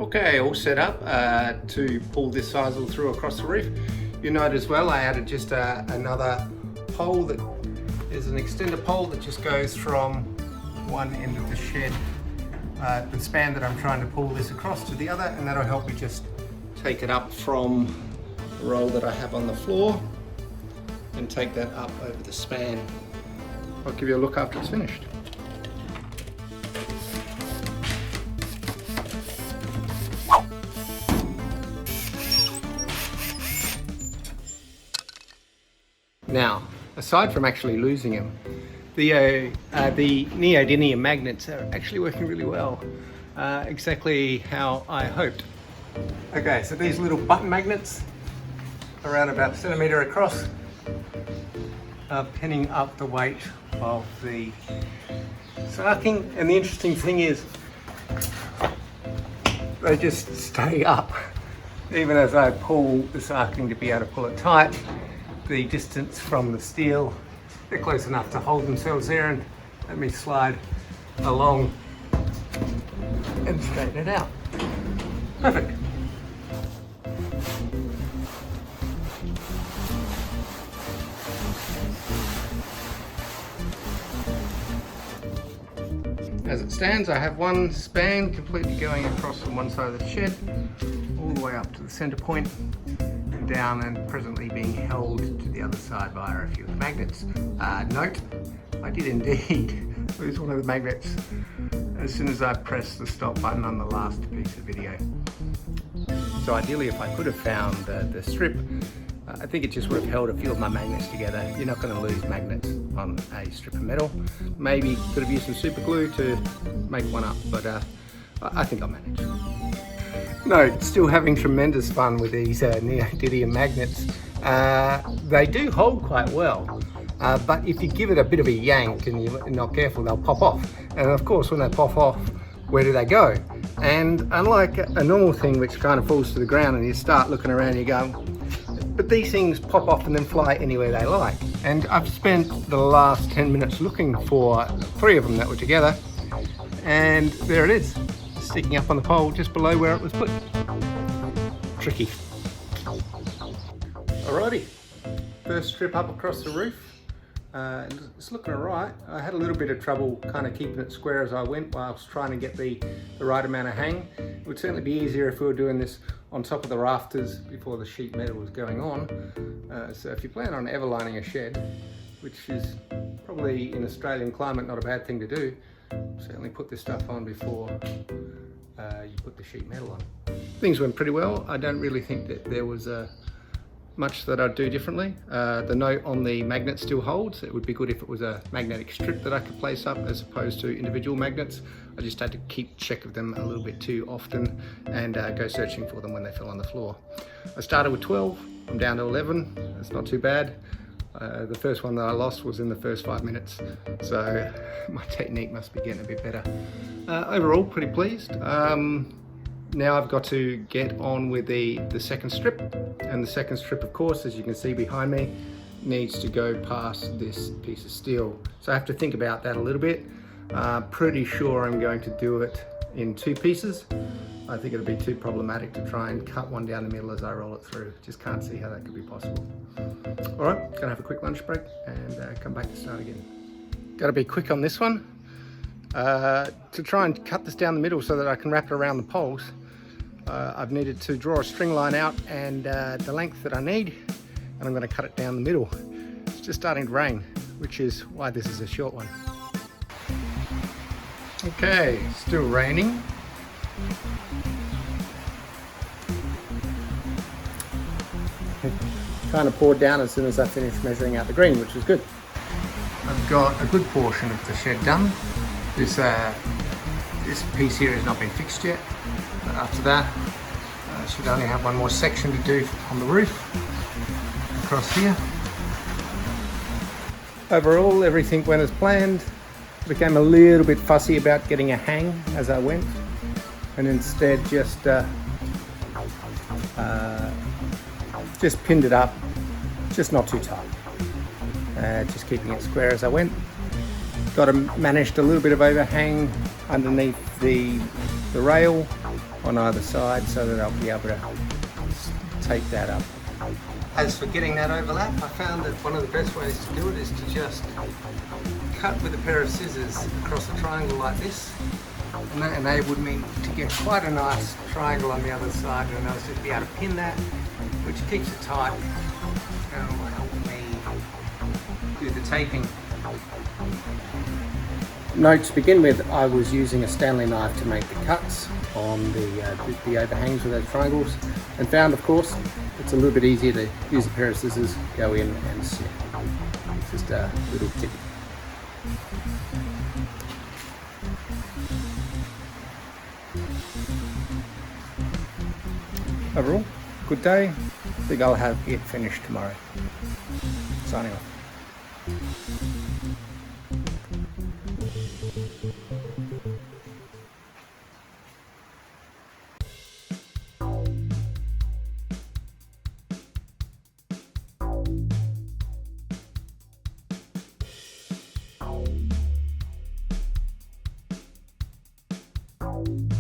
Okay, all set up to pull this sisal through across the roof. You note as well I added just another pole that is an extender pole that just goes from one end of the shed, the span that I'm trying to pull this across, to the other, and that'll help me just take it up from the roll that I have on the floor and take that up over the span. I'll give you a look after it's finished. Now, aside from actually losing them, the neodymium magnets are actually working really well, exactly how I hoped. Okay, so these little button magnets, around about a centimetre across, are pinning up the weight of the sarking, and the interesting thing is they just stay up even as I pull the sarking to be able to pull it tight. The distance from the steel, they're close enough to hold themselves there, and let me slide along and straighten it out. Perfect. As it stands, I have one span completely going across from one side of the shed all the way up to the center point and down, and presently being held to the other side via a few of the magnets. Note, I did indeed lose one of the magnets as soon as I pressed the stop button on the last piece of video. So ideally, if I could have found the strip, I think it just would have held a few of my magnets together. You're not going to lose magnets on a strip of metal. Maybe could have used some super glue to make one up, but I think I'll manage. No, still having tremendous fun with these neodymium magnets. They do hold quite well, but if you give it a bit of a yank and you're not careful, they'll pop off. And of course, when they pop off, where do they go? And unlike a normal thing which kind of falls to the ground and you start looking around, you go, but these things pop off and then fly anywhere they like. And I've spent the last 10 minutes looking for 3 of them that were together, and there it is, sticking up on the pole just below where it was put. Tricky. Alrighty, first strip up across the roof. It's looking alright. I had a little bit of trouble kind of keeping it square as I went whilst trying to get the right amount of hang. It would certainly be easier if we were doing this on top of the rafters before the sheet metal was going on. So if you plan on everlining a shed, which is probably in Australian climate not a bad thing to do, certainly put this stuff on before you put the sheet metal on. Things went pretty well. I don't really think that there was much that I'd do differently. The note on the magnet still holds. It would be good if it was a magnetic strip that I could place up as opposed to individual magnets. I just had to keep check of them a little bit too often and go searching for them when they fell on the floor. I started with 12, I'm down to 11. That's not too bad. The first one that I lost was in the first 5 minutes, so my technique must be getting a bit better. Overall, pretty pleased. Now I've got to get on with the second strip, and the second strip, of course, as you can see behind me, needs to go past this piece of steel. So I have to think about that a little bit. Pretty sure I'm going to do it in 2 pieces. I think it'll be too problematic to try and cut one down the middle as I roll it through. Just can't see how that could be possible. All right, gonna have a quick lunch break and come back to start again. Gotta be quick on this one. To try and cut this down the middle so that I can wrap it around the poles, I've needed to draw a string line out and the length that I need, and I'm going to cut it down the middle. It's just starting to rain, which is why this is a short one. Okay, still raining. It kind of poured down as soon as I finished measuring out the green, which is good. I've got a good portion of the shed done. This piece here has not been fixed yet, but after that I should only have one more section to do on the roof across here. Overall, everything went as planned. Became a little bit fussy about getting a hang as I went, and instead just pinned it up, just not too tight, just keeping it square as I went. Managed a little bit of overhang underneath the the rail on either side so that I'll be able to tape that up. As for getting that overlap, I found that one of the best ways to do it is to just cut with a pair of scissors across a triangle like this, and that enabled me to get quite a nice triangle on the other side, and I was just be able to pin that, which keeps it tight and will help me do the taping. Note to begin with, I was using a Stanley knife to make the cuts on the overhangs with those triangles, and found, of course, it's a little bit easier to use a pair of scissors, go in and snip. Just a little tip. Overall, good day. I think I'll have it finished tomorrow. Signing off. You.